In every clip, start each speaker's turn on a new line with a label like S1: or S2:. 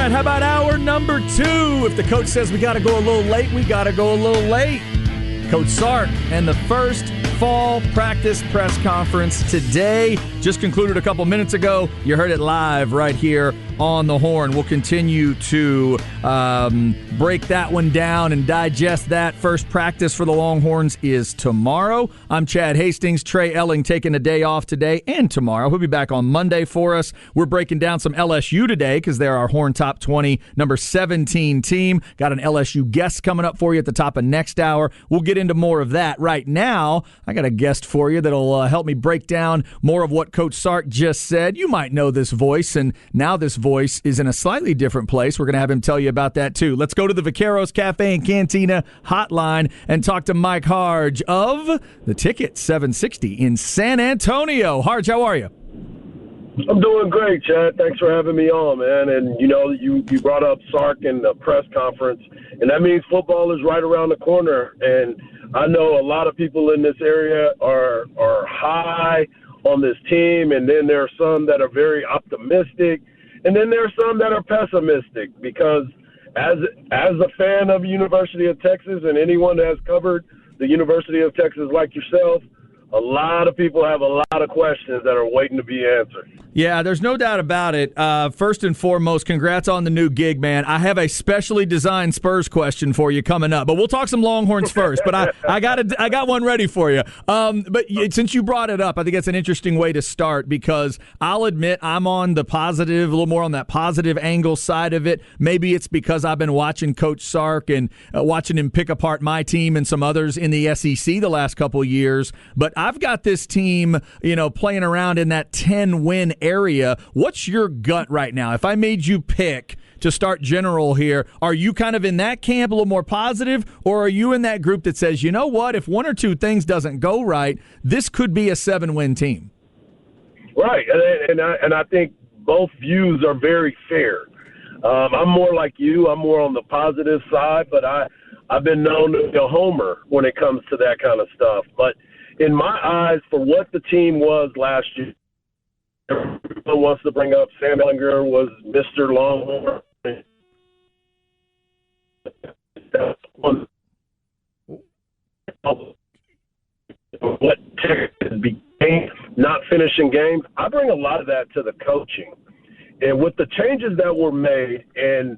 S1: right, how about hour number 2? If the coach says we got to go a little late, we got to go a little late. Coach Sark and the first fall practice press conference today just concluded a couple minutes ago. You heard it live right here on the Horn. We'll continue to break that one down and digest that. First practice for the Longhorns is tomorrow. I'm Chad Hastings. Trey Elling taking a day off today and tomorrow. He'll be back on Monday for us. We're breaking down some LSU today because they're our Horn Top 20 number 17 team. Got an LSU guest coming up for you at the top of next hour. We'll get into more of that. Right now, I got a guest for you that'll help me break down more of what Coach Sark just said. You might know this voice, and now this voice is in a slightly different place. We're going to have him tell you about that, too. Let's go to the Vaqueros Cafe and Cantina hotline and talk to Mike Harge of the Ticket 760 in San Antonio. Harge, how are you?
S2: I'm doing great, Chad. Thanks for having me on, man. And, you know, you brought up Sark in the press conference, and that means football is right around the corner. And I know a lot of people in this area are high on this team, and then there are some that are very optimistic, and then there are some that are pessimistic because as a fan of the University of Texas and anyone that has covered the University of Texas like yourself, a lot of people have a lot of questions that are waiting to be answered.
S1: Yeah, there's no doubt about it. First and foremost, congrats on the new gig, man. I have a specially designed Spurs question for you coming up, but we'll talk some Longhorns first. But I got one ready for you. But since you brought it up, I think it's an interesting way to start because I'll admit I'm on the positive, a little more on that positive angle side of it. Maybe it's because I've been watching Coach Sark and watching him pick apart my team and some others in the SEC the last couple of years. But I've got this team, playing around in that 10-win area. What's your gut right now? If I made you pick to start general here, are you kind of in that camp, a little more positive, or are you in that group that says, you know what, if one or two things doesn't go right, this could be a 7-win team?
S2: Right, and I think both views are very fair. I'm more like you. I'm more on the positive side, but I've been known to be a homer when it comes to that kind of stuff. But in my eyes, for what the team was last year, everyone wants to bring up Sam Ehlinger was Mr. Longhorn. What Texas became, not finishing games. I bring a lot of that to the coaching. And with the changes that were made and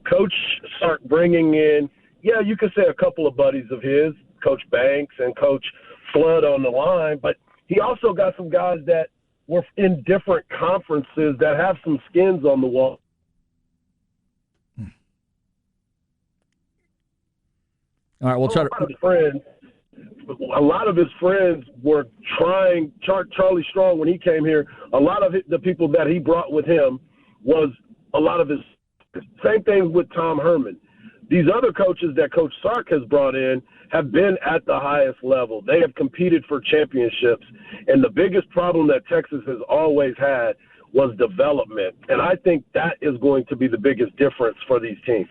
S2: Coach Sark bringing in, you could say a couple of buddies of his, Coach Banks and Coach Flood on the line, but he also got some guys that were in different conferences that have some skins on the wall.
S1: All right, we'll try to.
S2: A lot of his friends were trying. Charlie Strong, when he came here, a lot of the people that he brought with him was a lot of his. Same thing with Tom Herman. These other coaches that Coach Sark has brought in have been at the highest level. They have competed for championships. And the biggest problem that Texas has always had was development. And I think that is going to be the biggest difference for these teams.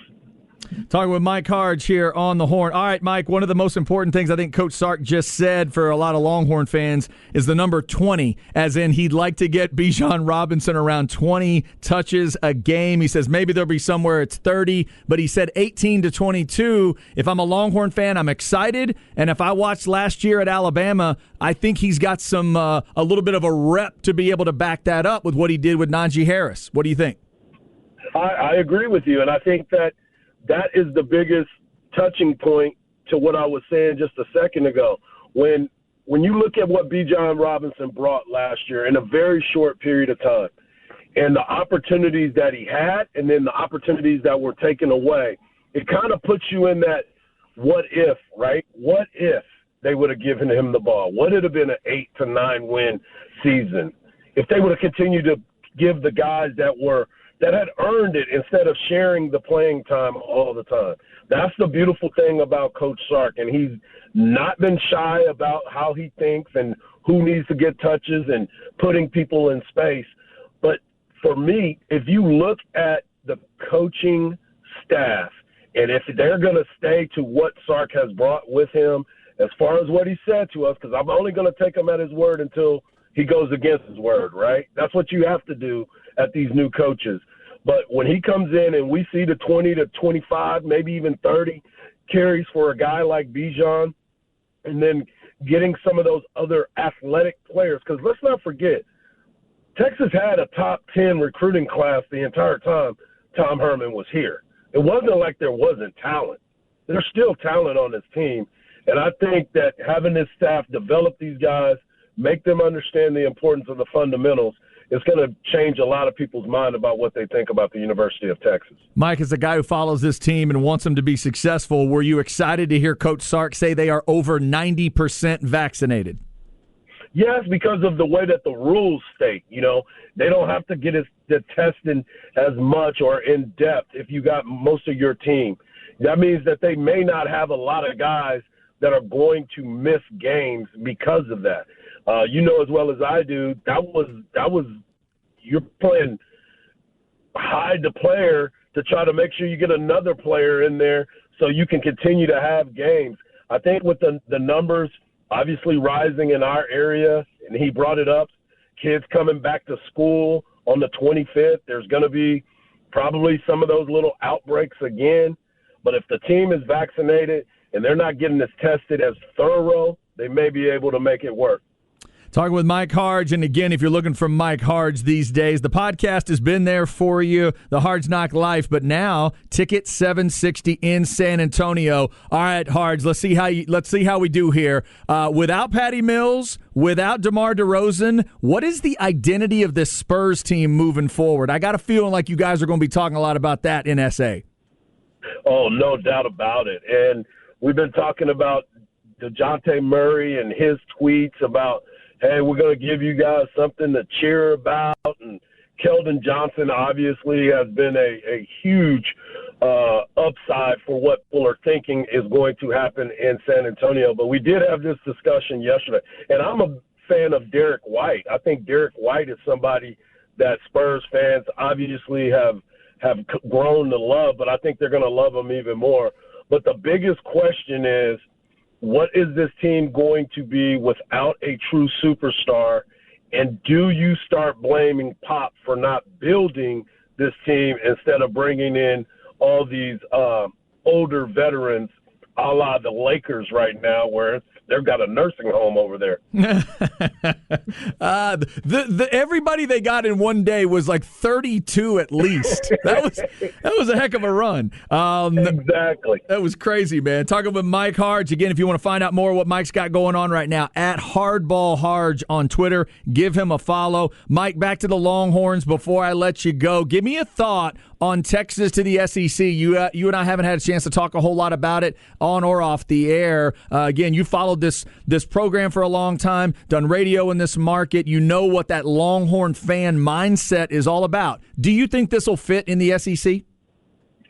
S1: Talking with Mike Harge here on the Horn. All right, Mike, one of the most important things I think Coach Sark just said for a lot of Longhorn fans is the number 20, as in he'd like to get Bijan Robinson around 20 touches a game. He says maybe there'll be somewhere it's 30, but he said 18 to 22. If I'm a Longhorn fan, I'm excited, and if I watched last year at Alabama, I think he's got some a little bit of a rep to be able to back that up with what he did with Najee Harris. What do you think?
S2: I agree with you, and I think that is the biggest touching point to what I was saying just a second ago. When you look at what Bijan Robinson brought last year in a very short period of time and the opportunities that he had and then the opportunities that were taken away, it kind of puts you in that what if, right? What if they would have given him the ball? Would it have been an 8 to 9 win season if they would have continued to give the guys that had earned it instead of sharing the playing time all the time? That's the beautiful thing about Coach Sark, and he's not been shy about how he thinks and who needs to get touches and putting people in space. But for me, if you look at the coaching staff and if they're going to stay to what Sark has brought with him as far as what he said to us, because I'm only going to take him at his word until he goes against his word, right? That's what you have to do at these new coaches. But when he comes in and we see the 20 to 25, maybe even 30 carries for a guy like Bijan, and then getting some of those other athletic players, because let's not forget, Texas had a top 10 recruiting class the entire time Tom Herman was here. It wasn't like there wasn't talent. There's still talent on this team. And I think that having this staff develop these guys, make them understand the importance of the fundamentals, is going to change a lot of people's mind about what they think about the University of Texas.
S1: Mike, as a guy who follows this team and wants them to be successful, were you excited to hear Coach Sark say they are over 90% vaccinated?
S2: Yes, because of the way that the rules state. You know, they don't have to get the testing as much or in depth if you got most of your team. That means that they may not have a lot of guys that are going to miss games because of that. You know as well as I do, that was you're playing hide the player to try to make sure you get another player in there so you can continue to have games. I think with the numbers obviously rising in our area, and he brought it up, kids coming back to school on the 25th, there's going to be probably some of those little outbreaks again. But if the team is vaccinated and they're not getting this tested as thorough, they may be able to make it work.
S1: Talking with Mike Harge, and again, if you're looking for Mike Harge these days, the podcast has been there for you, the Harge Knock Life, but now Ticket 760 in San Antonio. All right, Harge, let's see how we do here. Without Patty Mills, without DeMar DeRozan, what is the identity of this Spurs team moving forward? I got a feeling like you guys are going to be talking a lot about that in SA.
S2: Oh, no doubt about it. And we've been talking about DeJounte Murray and his tweets about, hey, we're going to give you guys something to cheer about. And Keldon Johnson obviously has been a huge upside for what people are thinking is going to happen in San Antonio. But we did have this discussion yesterday. And I'm a fan of Derek White. I think Derek White is somebody that Spurs fans obviously have grown to love, but I think they're going to love him even more. But the biggest question is, what is this team going to be without a true superstar? And do you start blaming Pop for not building this team instead of bringing in all these older veterans, a la the Lakers right now, where they've got a nursing home over there?
S1: Everybody they got in one day was like 32 at least. That was a heck of a run.
S2: Exactly.
S1: That was crazy, man. Talking with Mike Harge. Again, if you want to find out more what Mike's got going on right now, at HardballHarge on Twitter. Give him a follow. Mike, back to the Longhorns before I let you go. Give me a thought on Texas to the SEC. You and I haven't had a chance to talk a whole lot about it on or off the air. Again, you followed this program for a long time, done radio in this market. You know what that Longhorn fan mindset is all about. Do you think this will fit in the SEC?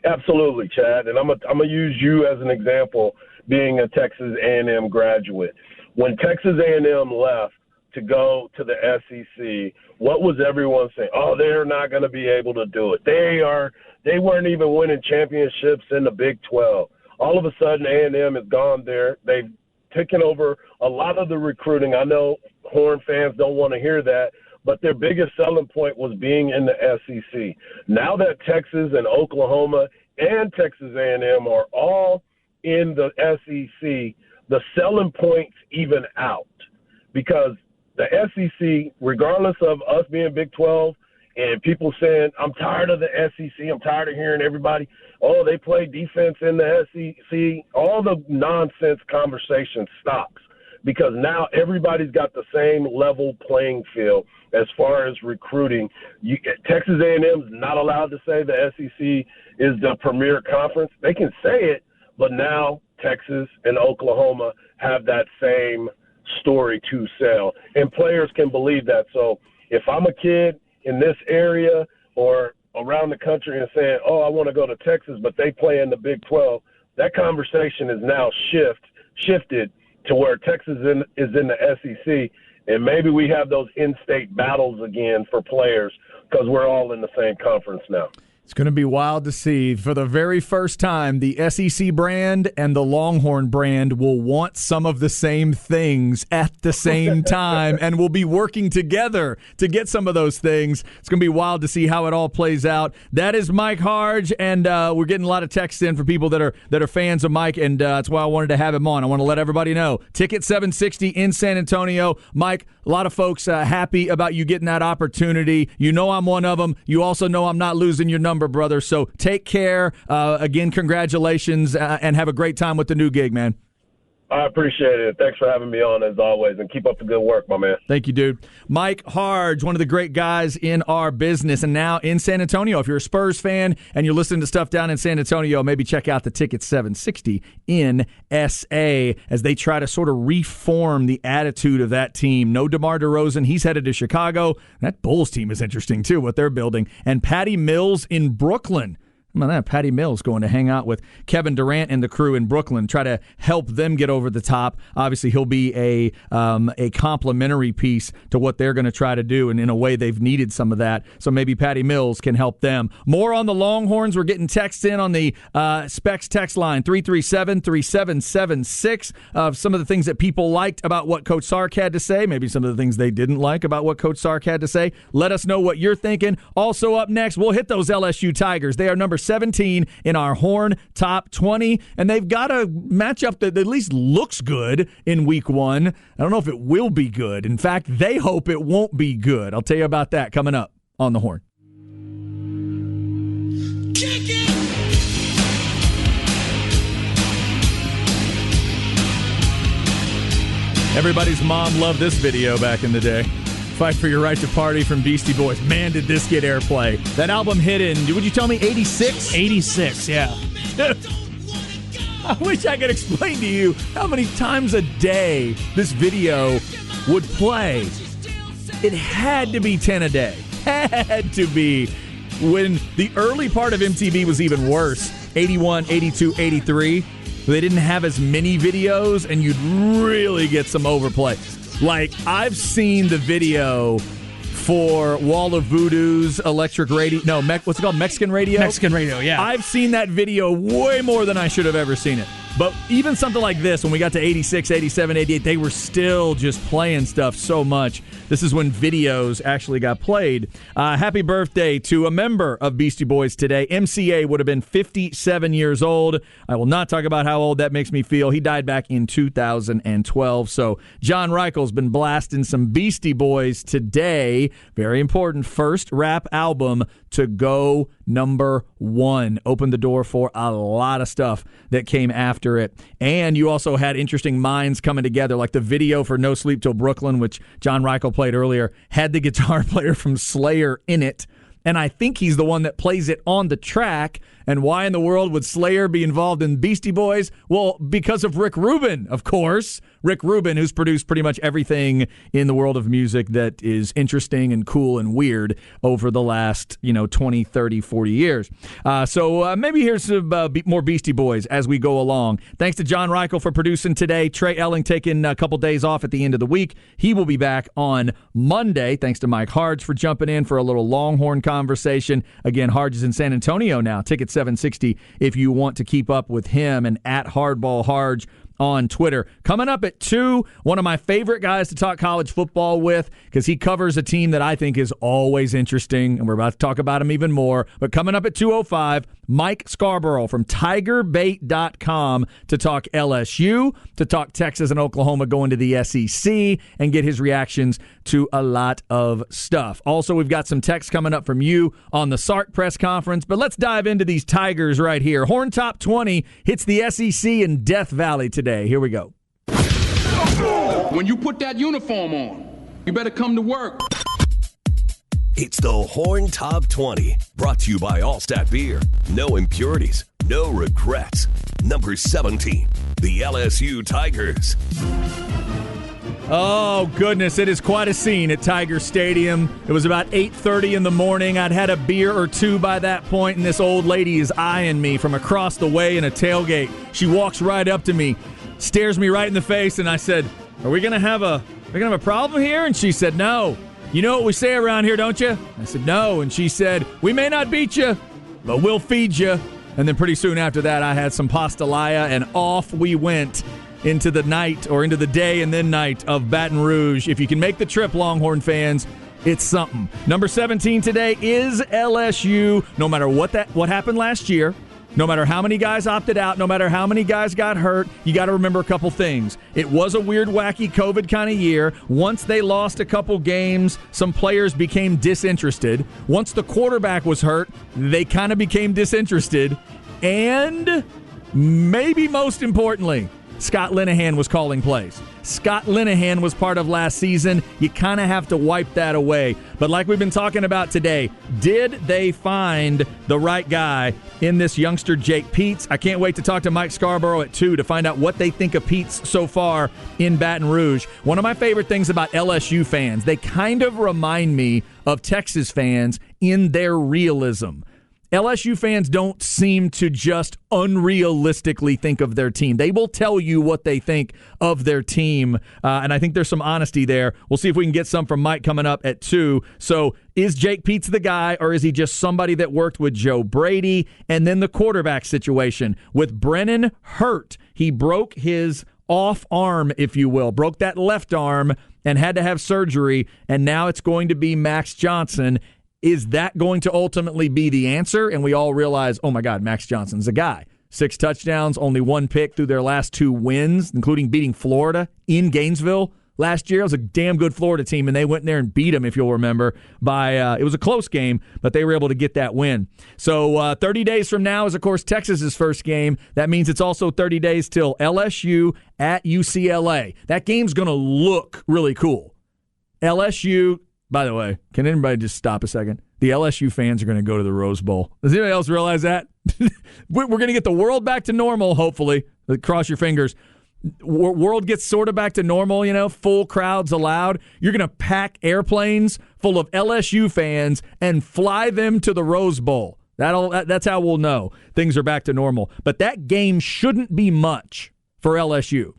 S2: Absolutely, Chad. And I'm gonna use you as an example, being a Texas A&M graduate. When Texas A&M left to go to the SEC, what was everyone saying? Oh, they're not going to be able to do it. They weren't even winning championships in the Big 12. All of a sudden, A&M has gone there. They've taken over a lot of the recruiting. I know Horn fans don't want to hear that, but their biggest selling point was being in the SEC. Now that Texas and Oklahoma and Texas A&M are all in the SEC, the selling points even out, because the SEC, regardless of us being Big 12 and people saying, I'm tired of the SEC, I'm tired of hearing everybody, oh, they play defense in the SEC, all the nonsense conversation stops, because now everybody's got the same level playing field as far as recruiting. Texas A&M is not allowed to say the SEC is the premier conference. They can say it, but now Texas and Oklahoma have that same story to sell, and players can believe that. So if I'm a kid in this area or around the country and saying, oh, I want to go to Texas, but they play in the Big 12, that conversation is now shifted to where Texas is in the SEC, and maybe we have those in-state battles again for players because we're all in the same conference now.
S1: It's going to be wild to see. For the very first time, the SEC brand and the Longhorn brand will want some of the same things at the same time and will be working together to get some of those things. It's going to be wild to see how it all plays out. That is Mike Harge, and we're getting a lot of texts in for people that are fans of Mike, and that's why I wanted to have him on. I want to let everybody know. Ticket 760 in San Antonio. Mike, a lot of folks happy about you getting that opportunity. You know I'm one of them. You also know I'm not losing your number, brother. So take care. Again, congratulations, and have a great time with the new gig, man.
S2: I appreciate it. Thanks for having me on, as always, and keep up the good work, my man.
S1: Thank you, dude. Mike Harge, one of the great guys in our business, and now in San Antonio. If you're a Spurs fan and you're listening to stuff down in San Antonio, maybe check out the Ticket 760 in SA as they try to sort of reform the attitude of that team. No DeMar DeRozan. He's headed to Chicago. That Bulls team is interesting, too, what they're building. And Patty Mills in Brooklyn. How about that? Patty Mills going to hang out with Kevin Durant and the crew in Brooklyn, try to help them get over the top. Obviously, he'll be a complimentary piece to what they're going to try to do, and in a way, they've needed some of that. So maybe Patty Mills can help them. More on the Longhorns. We're getting texts in on the Specs text line, 337-3776, of some of the things that people liked about what Coach Sark had to say, maybe some of the things they didn't like about what Coach Sark had to say. Let us know what you're thinking. Also up next, we'll hit those LSU Tigers. They are number 17 in our Horn Top 20, and they've got a matchup that at least looks good in week one. I don't know if it will be good. In fact, they hope it won't be good. I'll tell you about that coming up on the Horn. Everybody's mom loved this video back in the day. Fight for Your Right to Party from Beastie Boys. Man, did this get airplay. That album hit in, would you tell me, 86?
S3: 86, yeah.
S1: I wish I could explain to you how many times a day this video would play. It had to be 10 a day. Had to be. When the early part of MTV was even worse, 81, 82, 83, they didn't have as many videos, and you'd really get some overplay. Like, I've seen the video for Wall of Voodoo's Electric Radio. No, what's it called? Mexican Radio?
S3: Mexican Radio, yeah.
S1: I've seen that video way more than I should have ever seen it. But even something like this, when we got to 86, 87, 88, they were still just playing stuff so much. This is when videos actually got played. Happy birthday to a member of Beastie Boys today. MCA would have been 57 years old. I will not talk about how old that makes me feel. He died back in 2012. So John Reichel's been blasting some Beastie Boys today. Very important. First rap album to go number one. Opened the door for a lot of stuff that came after it. And you also had interesting minds coming together, like the video for No Sleep Till Brooklyn, which John Reichel played earlier, had the guitar player from Slayer in it. And I think he's the one that plays it on the track. And why in the world would Slayer be involved in Beastie Boys? Well, because of Rick Rubin, of course. Rick Rubin, who's produced pretty much everything in the world of music that is interesting and cool and weird over the last, 20, 30, 40 years. So maybe here's some more Beastie Boys as we go along. Thanks to John Reichel for producing today. Trey Elling taking a couple days off at the end of the week. He will be back on Monday. Thanks to Mike Harge for jumping in for a little Longhorn conversation. Again, Harge is in San Antonio now. Ticket 760 if you want to keep up with him, and at Hardball Harge on Twitter. Coming up at 2, one of my favorite guys to talk college football with, because he covers a team that I think is always interesting, and we're about to talk about him even more. But coming up at 2:05, Mike Scarborough from TigerBait.com to talk LSU, to talk Texas and Oklahoma going to the SEC, and get his reactions to a lot of stuff. Also, we've got some texts coming up from you on the Sark press conference, but let's dive into these Tigers right here. Horn Top 20 hits the SEC in Death Valley today. Here we go.
S4: When you put that uniform on, you better come to work.
S5: It's the Horn Top 20, brought to you by Allstat Beer. No impurities, no regrets. Number 17, the LSU Tigers.
S1: Oh, goodness, it is quite a scene at Tiger Stadium. It was about 8:30 in the morning. I'd had a beer or two by that point, and this old lady is eyeing me from across the way in a tailgate. She walks right up to me, stares me right in the face, and I said, are we going to have a problem here? And she said, no. You know what we say around here, don't you? I said, no. And she said, we may not beat you, but we'll feed you. And then pretty soon after that, I had some pastalaya, and off we went into the night, or into the day and then night of Baton Rouge. If you can make the trip, Longhorn fans, it's something. Number 17 today is LSU. No matter what happened last year, no matter how many guys opted out, no matter how many guys got hurt, you got to remember a couple things. It was a weird, wacky COVID kind of year. Once they lost a couple games, some players became disinterested. Once the quarterback was hurt, they kind of became disinterested. And maybe most importantly, Scott Linehan was calling plays. Scott Linehan was part of last season. You kind of have to wipe that away. But like we've been talking about today, did they find the right guy in this youngster Jake Peetz? I can't wait to talk to Mike Scarborough at 2 to find out what they think of Peetz so far in Baton Rouge. One of my favorite things about LSU fans, they kind of remind me of Texas fans in their realism. LSU fans don't seem to just unrealistically think of their team. They will tell you what they think of their team, and I think there's some honesty there. We'll see if we can get some from Mike coming up at 2. So is Jake Peetz the guy, or is he just somebody that worked with Joe Brady? And then the quarterback situation. With Brennan hurt, he broke his off arm, if you will, broke that left arm and had to have surgery, and now it's going to be Max Johnson. Is that going to ultimately be the answer? And we all realize, oh my God, Max Johnson's a guy. 6 touchdowns, only 1 pick through their last 2 wins, including beating Florida in Gainesville last year. It was a damn good Florida team, and they went in there and beat them, if you'll remember. It was a close game, but they were able to get that win. So 30 days from now is, of course, Texas's first game. That means it's also 30 days till LSU at UCLA. That game's going to look really cool. LSU... By the way, can anybody just stop a second? The LSU fans are going to go to the Rose Bowl. Does anybody else realize that? We're going to get the world back to normal, hopefully. Cross your fingers. World gets sort of back to normal, full crowds allowed. You're going to pack airplanes full of LSU fans and fly them to the Rose Bowl. That's how we'll know things are back to normal. But that game shouldn't be much for LSU.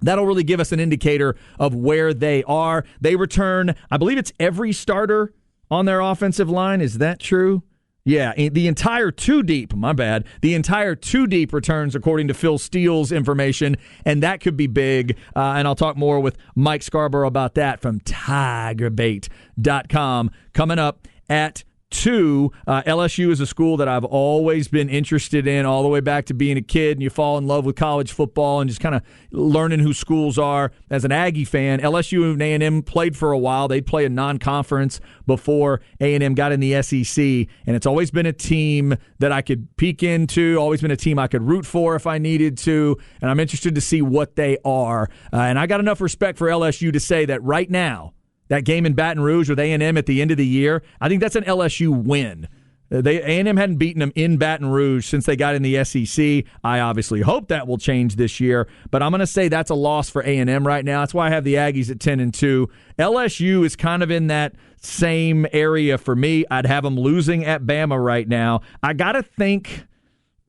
S1: That'll really give us an indicator of where they are. They return, I believe it's every starter on their offensive line. Is that true? Yeah, the entire 2 deep, my bad. The entire 2 deep returns according to Phil Steele's information, and that could be big. And I'll talk more with Mike Scarborough about that from TigerBait.com coming up at 2. LSU is a school that I've always been interested in all the way back to being a kid, and you fall in love with college football and just kind of learning who schools are. As an Aggie fan, LSU and A&M played for a while. They'd play a non-conference before A&M got in the SEC, and it's always been a team that I could peek into, always been a team I could root for if I needed to, and I'm interested to see what they are. And I got enough respect for LSU to say that right now, that game in Baton Rouge with A&M at the end of the year, I think that's an LSU win. A&M hadn't beaten them in Baton Rouge since they got in the SEC. I obviously hope that will change this year, but I'm going to say that's a loss for A&M right now. That's why I have the Aggies at 10-2. LSU is kind of in that same area for me. I'd have them losing at Bama right now. I got to think...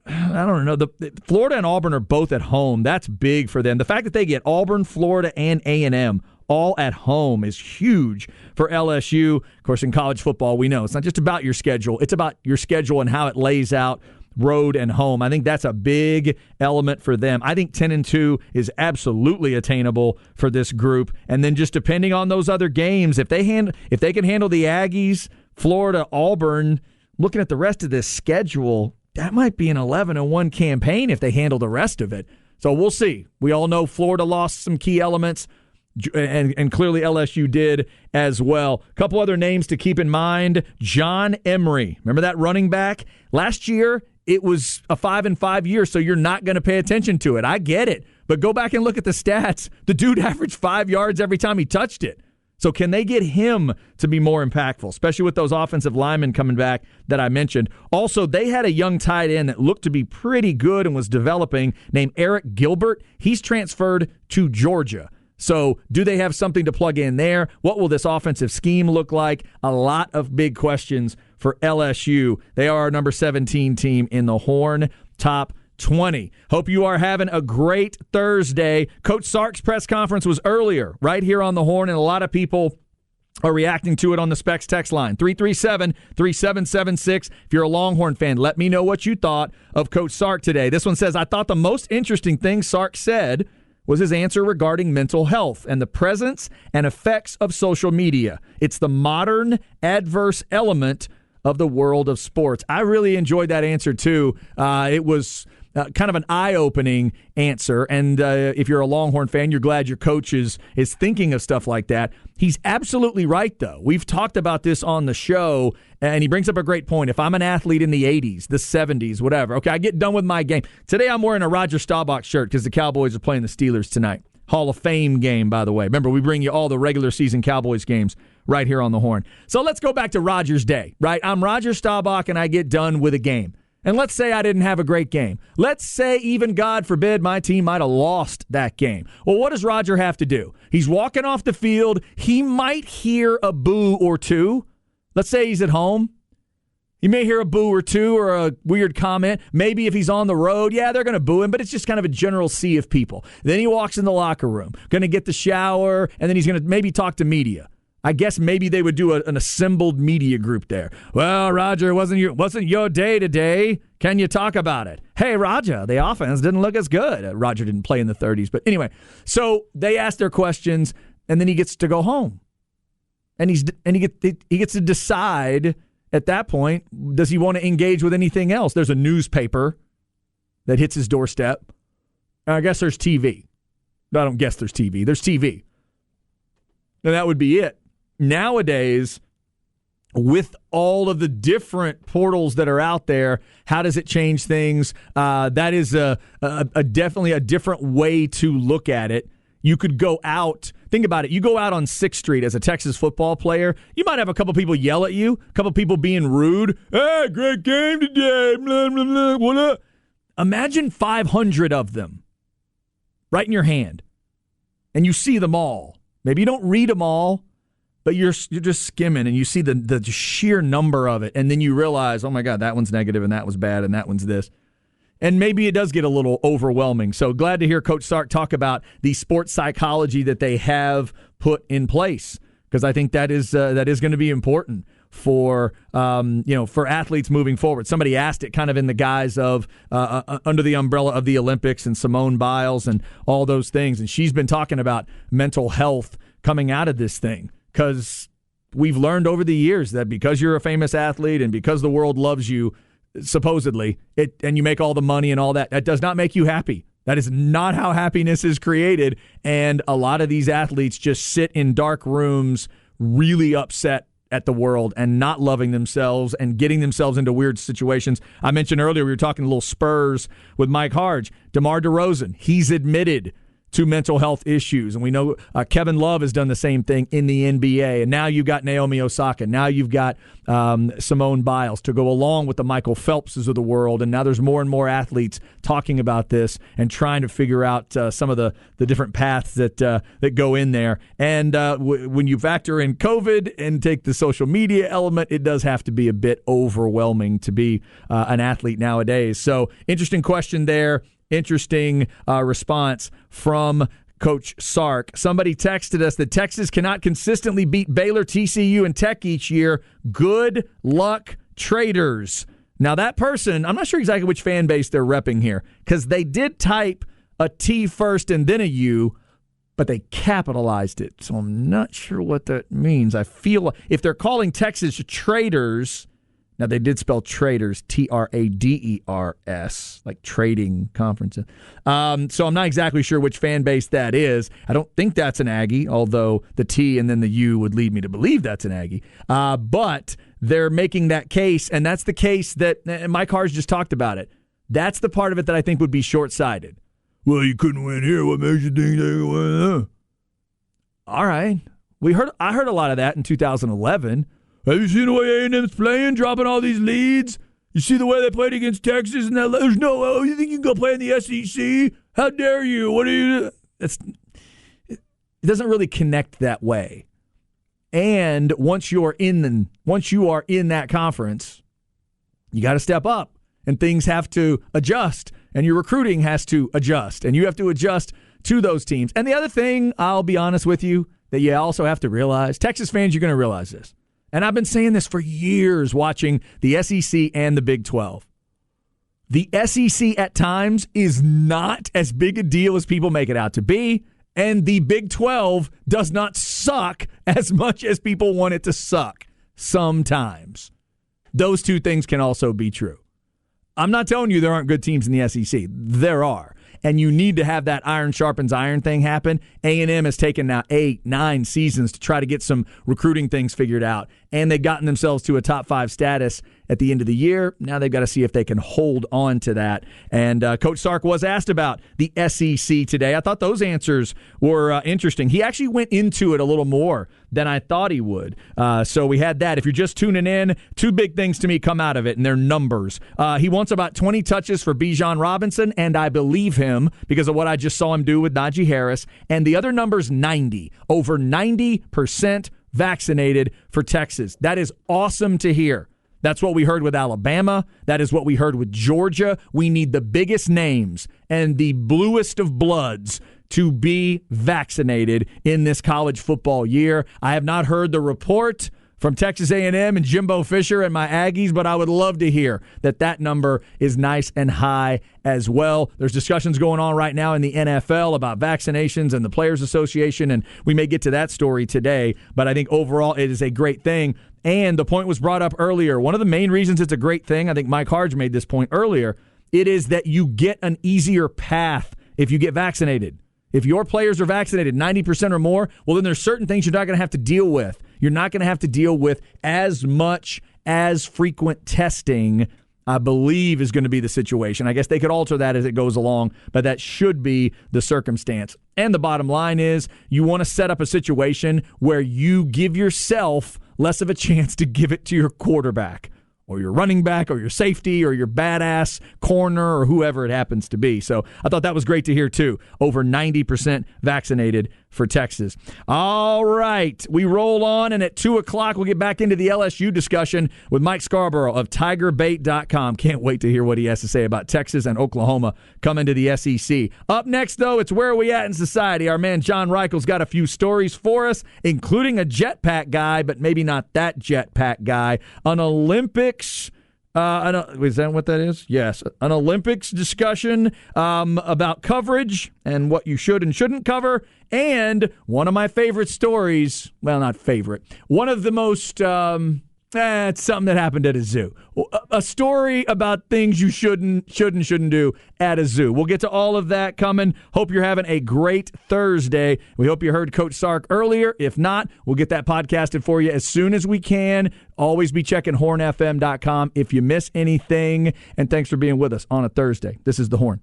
S1: I don't know. Florida and Auburn are both at home. That's big for them. The fact that they get Auburn, Florida, and A&M all at home is huge for LSU. Of course, in college football, we know it's not just about your schedule. It's about your schedule and how it lays out road and home. I think that's a big element for them. I think 10-2 is absolutely attainable for this group. And then just depending on those other games, if they can handle the Aggies, Florida, Auburn, looking at the rest of this schedule, that might be an 11-1 campaign if they handle the rest of it. So we'll see. We all know Florida lost some key elements, and clearly LSU did as well. A couple other names to keep in mind. John Emery. Remember that running back? Last year, it was a 5-5 year, so you're not going to pay attention to it. I get it. But go back and look at the stats. The dude averaged 5 yards every time he touched it. So can they get him to be more impactful, especially with those offensive linemen coming back that I mentioned? Also, they had a young tight end that looked to be pretty good and was developing named Eric Gilbert. He's transferred to Georgia. So do they have something to plug in there? What will this offensive scheme look like? A lot of big questions for LSU. They are our number 17 team in the Horn Top 20. Hope you are having a great Thursday. Coach Sark's press conference was earlier right here on the Horn, and a lot of people are reacting to it on the Specs text line, 337-3776. If you're a Longhorn fan, let me know what you thought of Coach Sark today. This one says, I thought the most interesting thing Sark said was his answer regarding mental health and the presence and effects of social media. It's the modern adverse element of the world of sports. I really enjoyed that answer, too. It was kind of an eye-opening answer, and if you're a Longhorn fan, you're glad your coach is thinking of stuff like that. He's absolutely right, though. We've talked about this on the show, and he brings up a great point. If I'm an athlete in the 80s, the 70s, whatever, okay, I get done with my game. Today I'm wearing a Roger Staubach shirt because the Cowboys are playing the Steelers tonight. Hall of Fame game, by the way. Remember, we bring you all the regular season Cowboys games right here on the Horn. So let's go back to Roger's day, right? I'm Roger Staubach, and I get done with a game. And let's say I didn't have a great game. Let's say, even God forbid, my team might have lost that game. Well, what does Roger have to do? He's walking off the field. He might hear a boo or two. Let's say he's at home. He may hear a boo or two or a weird comment. Maybe if he's on the road, yeah, they're going to boo him, but it's just kind of a general sea of people. Then he walks in the locker room, going to get the shower, and then he's going to maybe talk to media. I guess maybe they would do an assembled media group there. Well, Roger, wasn't your day today? Can you talk about it? Hey, Roger, the offense didn't look as good. Roger didn't play in the 30s. But anyway, so they ask their questions, and then he gets to go home. And he gets to decide at that point, does he want to engage with anything else? There's a newspaper that hits his doorstep. I guess there's TV. I don't guess there's TV. There's TV. And that would be it. Nowadays, with all of the different portals that are out there, how does it change things? That is definitely a different way to look at it. You could go out. Think about it. You go out on 6th Street as a Texas football player. You might have a couple people yell at you, a couple people being rude. Hey, great game today. Blah, blah, blah. What up? Imagine 500 of them right in your hand, and you see them all. Maybe you don't read them all, but you're just skimming, and you see the sheer number of it, and then you realize, oh, my God, that one's negative, and that was bad, and that one's this. And maybe it does get a little overwhelming. So glad to hear Coach Sark talk about the sports psychology that they have put in place, because I think that is going to be important for athletes moving forward. Somebody asked it kind of in the guise of under the umbrella of the Olympics and Simone Biles and all those things, and she's been talking about mental health coming out of this thing, because we've learned over the years that because you're a famous athlete and because the world loves you, supposedly, and you make all the money and all that, that does not make you happy. That is not how happiness is created. And a lot of these athletes just sit in dark rooms, really upset at the world and not loving themselves and getting themselves into weird situations. I mentioned earlier, we were talking a little Spurs with Mike Harge. DeMar DeRozan, he's admitted to mental health issues. And we know Kevin Love has done the same thing in the NBA. And now you've got Naomi Osaka. Now you've got Simone Biles to go along with the Michael Phelpses of the world. And now there's more and more athletes talking about this and trying to figure out some of the different paths that go in there. And when you factor in COVID and take the social media element, it does have to be a bit overwhelming to be an athlete nowadays. So interesting question there. Interesting response from Coach Sark. Somebody texted us that Texas cannot consistently beat Baylor, TCU, and Tech each year. Good luck, traitors. Now, that person, I'm not sure exactly which fan base they're repping here, because they did type a T first and then a U, but they capitalized it. So I'm not sure what that means. I feel if they're calling Texas traitors. Now, they did spell traders, Traders, like trading conferences. So I'm not exactly sure which fan base that is. I don't think that's an Aggie, although the T and then the U would lead me to believe that's an Aggie. But they're making that case, and that's the case that Mike Harge just talked about it. That's the part of it that I think would be short-sighted. Well, you couldn't win here. What makes you think they could win there? All right. I heard a lot of that in 2011. Have you seen the way A&M's playing, dropping all these leads? You see the way they played against Texas? And there's no way. You think you can go play in the SEC? How dare you? What are you? It doesn't really connect that way. And once you are in that conference, you got to step up, and things have to adjust, and your recruiting has to adjust, and you have to adjust to those teams. And the other thing, I'll be honest with you, that you also have to realize? Texas fans, you're going to realize this. And I've been saying this for years watching the SEC and the Big 12. The SEC at times is not as big a deal as people make it out to be, and the Big 12 does not suck as much as people want it to suck sometimes. Those two things can also be true. I'm not telling you there aren't good teams in the SEC. There are. And you need to have that iron sharpens iron thing happen. A&M has taken now 8-9 seasons to try to get some recruiting things figured out. And they've gotten themselves to a top 5 status at the end of the year. Now they've got to see if they can hold on to that. And Coach Sark was asked about the SEC today. I thought those answers were interesting. He actually went into it a little more than I thought he would. So we had that. If you're just tuning in, two big things to me come out of it, and they're numbers. He wants about 20 touches for Bijan Robinson, and I believe him because of what I just saw him do with Najee Harris. And the other number's 90. Over 90% vaccinated for Texas. That is awesome to hear. That's what we heard with Alabama. That is what we heard with Georgia. We need the biggest names and the bluest of bloods to be vaccinated in this college football year. I have not heard the report from Texas A&M and Jimbo Fisher and my Aggies, but I would love to hear that number is nice and high as well. There's discussions going on right now in the NFL about vaccinations and the Players Association, and we may get to that story today, but I think overall it is a great thing. And the point was brought up earlier. One of the main reasons it's a great thing, I think Mike Harge made this point earlier, it is that you get an easier path if you get vaccinated. If your players are vaccinated 90% or more, well, then there's certain things you're not going to have to deal with. You're not going to have to deal with as much as frequent testing, I believe, is going to be the situation. I guess they could alter that as it goes along, but that should be the circumstance. And the bottom line is you want to set up a situation where you give yourself less of a chance to give it to your quarterback or your running back or your safety or your badass corner or whoever it happens to be. So I thought that was great to hear, too. Over 90% vaccinated for Texas. All right. We roll on, and at 2 o'clock, we'll get back into the LSU discussion with Mike Scarborough of TigerBait.com. Can't wait to hear what he has to say about Texas and Oklahoma coming to the SEC. Up next, though, it's Where Are We At in Society. Our man John Reichel's got a few stories for us, including a jetpack guy, but maybe not that jetpack guy. An Olympics. Is that what that is? Yes. An Olympics discussion about coverage and what you should and shouldn't cover. And one of my favorite stories, well, not favorite, one of the most, it's something that happened at a zoo. A story about things you shouldn't do at a zoo. We'll get to all of that coming. Hope you're having a great Thursday. We hope you heard Coach Sark earlier. If not, we'll get that podcasted for you as soon as we can. Always be checking hornfm.com if you miss anything. And thanks for being with us on a Thursday. This is The Horn.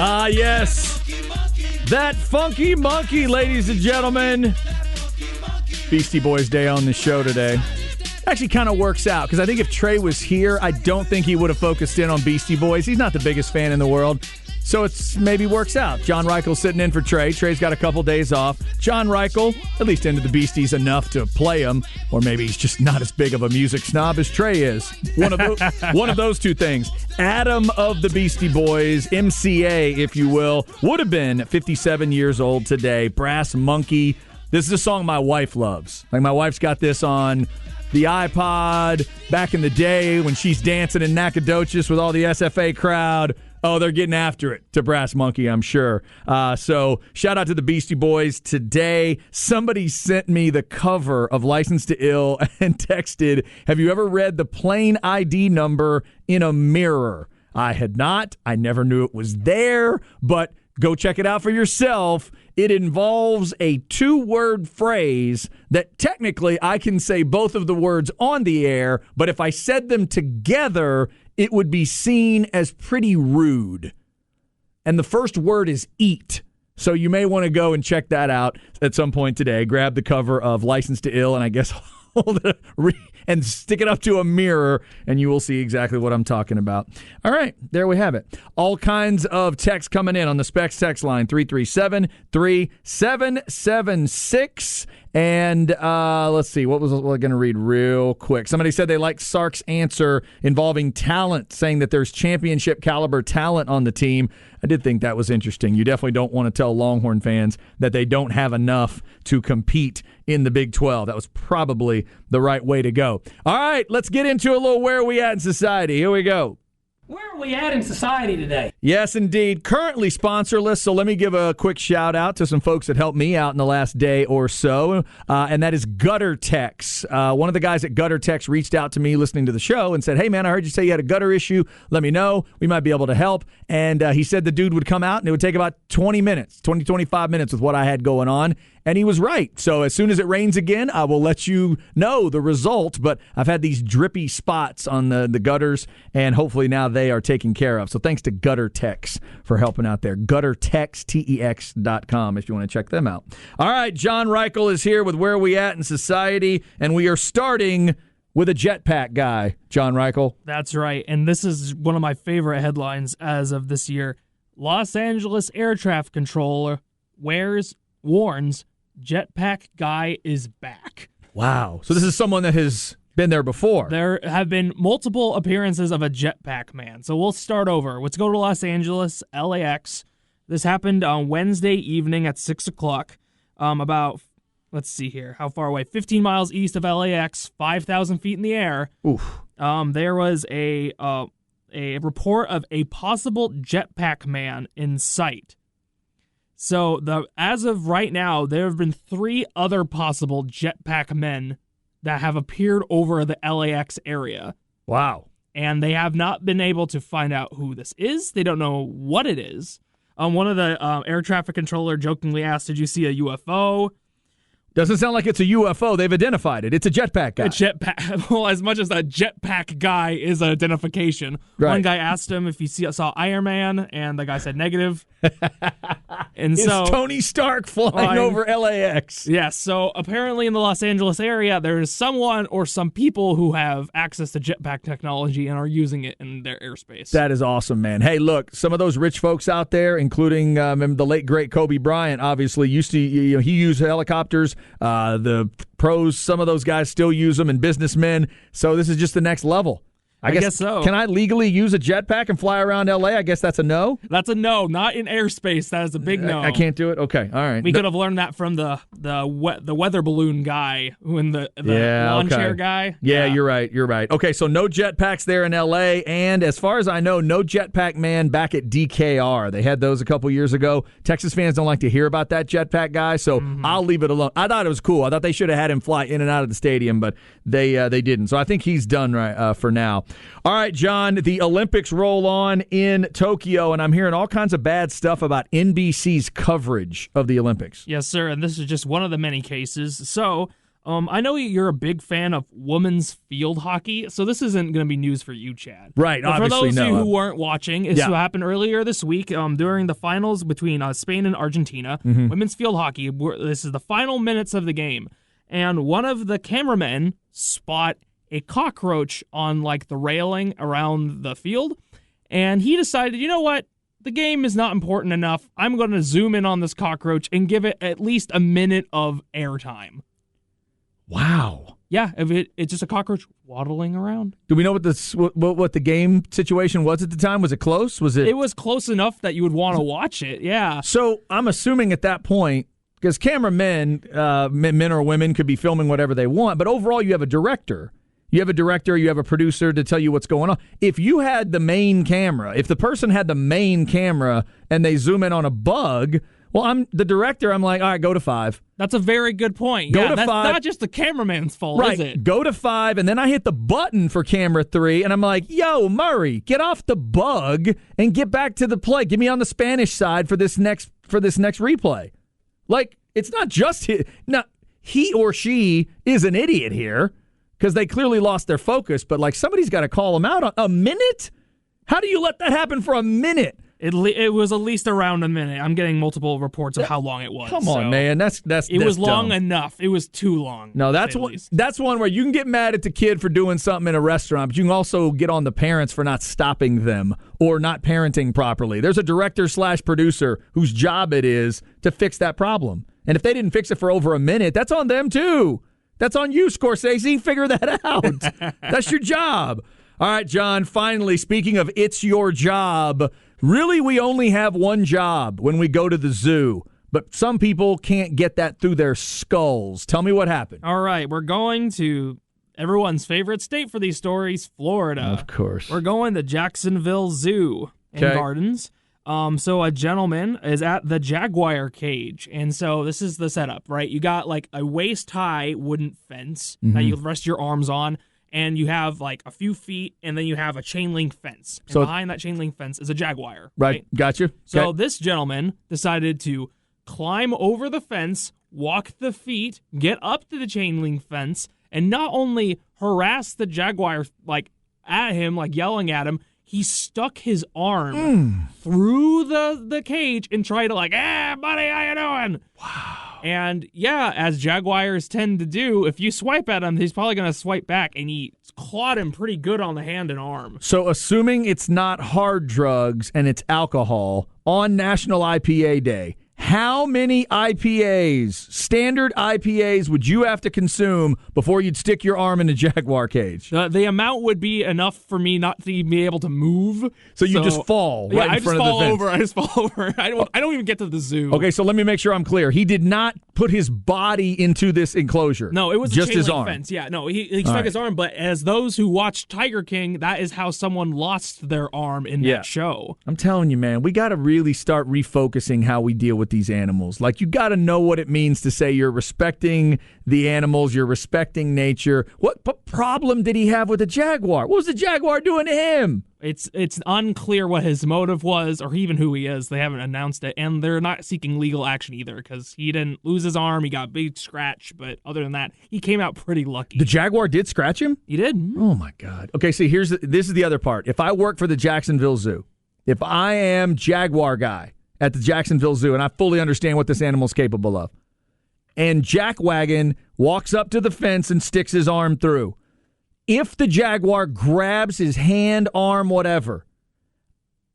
S1: Ah, yes. That funky monkey, ladies and gentlemen. Beastie Boys Day on the show today. Actually kind of works out, because I think if Trey was here, I don't think he would have focused in on Beastie Boys. He's not the biggest fan in the world. So it's maybe works out. John Reichel's sitting in for Trey. Trey's got a couple days off. John Reichel, at least into the Beasties enough to play them, or maybe he's just not as big of a music snob as Trey is. One of those two things. Adam of the Beastie Boys, MCA, if you will, would have been 57 years old today. Brass Monkey. This is a song my wife loves. Like, my wife's got this on the iPod back in the day when she's dancing in Nacogdoches with all the SFA crowd. Oh, they're getting after it to Brass Monkey, I'm sure. So shout out to the Beastie Boys today. Somebody sent me the cover of License to Ill and texted, have you ever read the plain ID number in a mirror? I had not. I never knew it was there, but go check it out for yourself. It involves a 2-word phrase that technically I can say both of the words on the air, but if I said them together, it would be seen as pretty rude. And the first word is eat. So you may want to go and check that out at some point today. Grab the cover of License to Ill and I guess and stick it up to a mirror, and you will see exactly what I'm talking about. All right, there we have it. All kinds of texts coming in on the Specs text line, 337-3776. And let's see, what was I going to read real quick? Somebody said they liked Sark's answer involving talent, saying that there's championship caliber talent on the team. I did think that was interesting. You definitely don't want to tell Longhorn fans that they don't have enough to compete in the Big 12. That was probably the right way to go. All right, let's get into a little Where Are We At in Society. Here we go.
S3: Where are we at in society today?
S1: Yes, indeed. Currently sponsorless, so let me give a quick shout-out to some folks that helped me out in the last day or so, and that is Gutter Techs. One of the guys at Gutter Techs reached out to me listening to the show and said, hey, man, I heard you say you had a gutter issue. Let me know. We might be able to help. And he said the dude would come out, and it would take about 25 minutes with what I had going on. And he was right. So as soon as it rains again, I will let you know the result. But I've had these drippy spots on the gutters, and hopefully now they are taken care of. So thanks to Gutter Techs for helping out there. GutterTechs.com if you want to check them out. All right, John Reichel is here with Where Are We At in Society, and we are starting with a jetpack guy, John Reichel.
S3: That's right, and this is one of my favorite headlines as of this year. Los Angeles air traffic controller warns jetpack guy is back.
S1: Wow. So this is someone that has been there before.
S3: There have been multiple appearances of a jetpack man. So we'll start over. Let's go to Los Angeles, LAX. This happened on Wednesday evening at 6 o'clock. About, let's see here, how far away? 15 miles east of LAX, 5,000 feet in the air.
S1: Oof.
S3: There was a report of a possible jetpack man in sight. So as of right now, there have been 3 other possible jetpack men that have appeared over the LAX area.
S1: Wow.
S3: And they have not been able to find out who this is. They don't know what it is. One of the air traffic controller jokingly asked, did you see a UFO?
S1: Doesn't sound like it's a UFO. They've identified it. It's a jetpack guy.
S3: A jetpack. Well, as much as a jetpack guy is an identification.
S1: Right.
S3: One guy asked him if he saw Iron Man, and the guy said negative. And
S1: is
S3: so
S1: Tony Stark flying over LAX?
S3: Yes. So apparently in the Los Angeles area, there is someone or some people who have access to jetpack technology and are using it in their airspace.
S1: That is awesome, man. Hey, look, some of those rich folks out there, including the late great Kobe Bryant, obviously used to he used helicopters. The pros, some of those guys still use them, and businessmen. So this is just the next level.
S3: I guess so.
S1: Can I legally use a jetpack and fly around L.A.? I guess that's a no?
S3: That's a no. Not in airspace. That is a big no.
S1: I can't do it? Okay. All right.
S3: We could have learned that from the weather balloon guy, the lawn chair guy.
S1: Yeah, you're right. You're right. Okay, so no jetpacks there in L.A., and as far as I know, no jetpack man back at DKR. They had those a couple years ago. Texas fans don't like to hear about that jetpack guy, so I'll leave it alone. I thought it was cool. I thought they should have had him fly in and out of the stadium, but they didn't. So I think he's done right for now. All right, John, the Olympics roll on in Tokyo, and I'm hearing all kinds of bad stuff about NBC's coverage of the Olympics.
S3: Yes, sir, and this is just one of the many cases. So I know you're a big fan of women's field hockey, so this isn't going to be news for you, Chad.
S1: Right,
S3: but
S1: obviously,
S3: for those of you
S1: no.
S3: who weren't watching, this happened earlier this week during the finals between Spain and Argentina. Women's field hockey, this is the final minutes of the game, and one of the cameramen spot a cockroach on the railing around the field, and he decided, you know what, the game is not important enough. I'm going to zoom in on this cockroach and give it at least a minute of airtime.
S1: Wow.
S3: Yeah, it's just a cockroach waddling around.
S1: Do we know what the game situation was at the time? Was it close?
S3: It was close enough that you would want to watch it, yeah.
S1: So I'm assuming at that point, because cameramen, men or women, could be filming whatever they want, but overall you have a director. You have a producer to tell you what's going on. If you had the main camera, if the person had the main camera and they zoom in on a bug, well, I'm the director. I'm like, all right, go to 5.
S3: That's a very good point.
S1: Go to
S3: that's
S1: 5.
S3: not just the cameraman's fault,
S1: right.
S3: Is it?
S1: Go to 5, and then I hit the button for camera 3, and I'm like, yo, Murray, get off the bug and get back to the play. Get me on the Spanish side for this next replay. It's not just he or she is an idiot here, because they clearly lost their focus, but somebody's got to call them out on a minute? How do you let that happen for a minute?
S3: It was at least around a minute. I'm getting multiple reports of how long it was.
S1: Come on, man. That's
S3: it was long
S1: dumb.
S3: enough. It was too long.
S1: No, that's one where you can get mad at the kid for doing something in a restaurant, but you can also get on the parents for not stopping them or not parenting properly. There's a director/producer whose job it is to fix that problem. And if they didn't fix it for over a minute, that's on them too. That's on you, Scorsese. Figure that out. That's your job. All right, John, finally, speaking of it's your job, really we only have one job when we go to the zoo, but some people can't get that through their skulls. Tell me what happened.
S3: All right, we're going to everyone's favorite state for these stories, Florida.
S1: Of course.
S3: We're going to Jacksonville Zoo and Gardens. So a gentleman is at the jaguar cage, and so this is the setup, right? You got like a waist-high wooden fence that you rest your arms on, and you have like a few feet, and then you have a chain link fence. And so behind that chain link fence is a jaguar.
S1: Right. Gotcha.
S3: So this gentleman decided to climb over the fence, walk the feet, get up to the chain link fence, and not only harass the jaguar like at him, like yelling at him, he stuck his arm through the cage and tried to like, buddy, how you doing? Wow. And yeah, as jaguars tend to do, if you swipe at him, he's probably going to swipe back, and he clawed him pretty good on the hand and arm.
S1: So assuming it's not hard drugs and it's alcohol, on National IPA Day, how many IPAs, standard IPAs, would you have to consume before you'd stick your arm in a jaguar cage?
S3: The amount would be enough for me not to be able to move.
S1: So you just fall right in front of the fence.
S3: I just fall over. I don't even get to the zoo.
S1: Okay, so let me make sure I'm clear. He did not put his body into this enclosure.
S3: No, it was
S1: just
S3: a chain
S1: his
S3: link
S1: arm.
S3: fence. Yeah, no, he stuck his arm. But as those who watched Tiger King, that is how someone lost their arm in that show.
S1: I'm telling you, man, we got to really start refocusing how we deal with these animals. Like, you got to know what it means to say you're respecting the animals, you're respecting nature. What problem did he have with the jaguar? What was the jaguar doing to him?
S3: It's unclear what his motive was or even who he is. They haven't announced it, and they're not seeking legal action either because he didn't lose his arm. He got a big scratch, but other than that, he came out pretty lucky.
S1: The jaguar did scratch him?
S3: He did.
S1: Oh, my God. Okay, see, this is the other part. If I work for the Jacksonville Zoo, if I am jaguar guy at the Jacksonville Zoo, and I fully understand what this animal's capable of, and Jack Wagon walks up to the fence and sticks his arm through, if the jaguar grabs his hand, arm, whatever,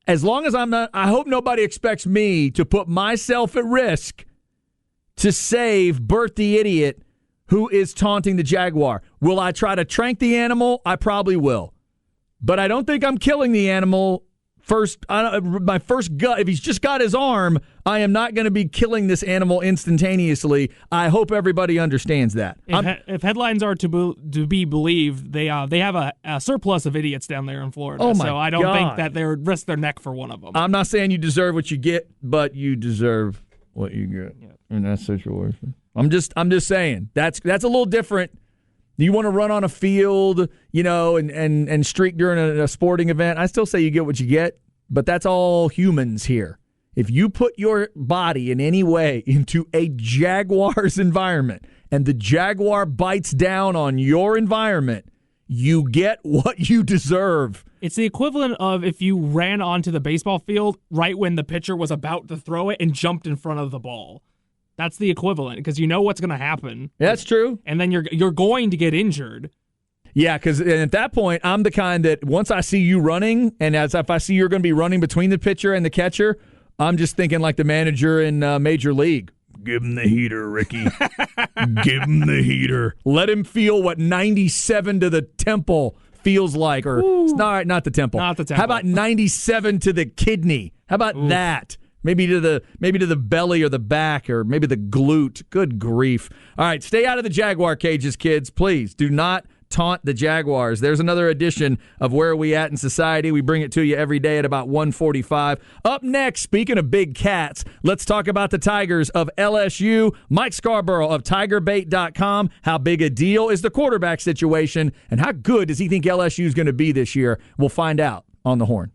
S1: as long as I'm not, I hope nobody expects me to put myself at risk to save Bert the idiot who is taunting the jaguar. Will I try to trank the animal? I probably will. But I don't think I'm killing the animal first. My first gut, if he's just got his arm, I am not going to be killing this animal instantaneously. I hope everybody understands that.
S3: If headlines are to be believed, they have a surplus of idiots down there in Florida.
S1: Oh my
S3: so I don't think that they would risk their neck for one of them.
S1: I'm not saying you deserve what you get, but you deserve what you get in that situation. I'm just saying that's a little different. You want to run on a field, and streak during a sporting event. I still say you get what you get, but that's all humans here. If you put your body in any way into a jaguar's environment and the jaguar bites down on your environment, you get what you deserve.
S3: It's the equivalent of if you ran onto the baseball field right when the pitcher was about to throw it and jumped in front of the ball. That's the equivalent because you know what's going to happen.
S1: That's true.
S3: And then you're going to get injured.
S1: Yeah, because at that point, I'm the kind that once I see you running, and if I see you're going to be running between the pitcher and the catcher, I'm just thinking like the manager in Major League. Give him the heater, Ricky. Give him the heater. Let him feel what 97 to the temple feels like. Or not the temple.
S3: Not the temple.
S1: How about 97 to the kidney? How about that? Maybe to the belly or the back or maybe the glute. Good grief. All right, stay out of the jaguar cages, kids. Please do not taunt the Jaguars. There's another edition of Where Are We At in Society. We bring it to you every day at about 1:45. Up next, speaking of big cats, let's talk about the Tigers of LSU. Mike Scarborough of TigerBait.com. How big a deal is the quarterback situation, and how good does he think LSU is going to be this year? We'll find out on the Horn.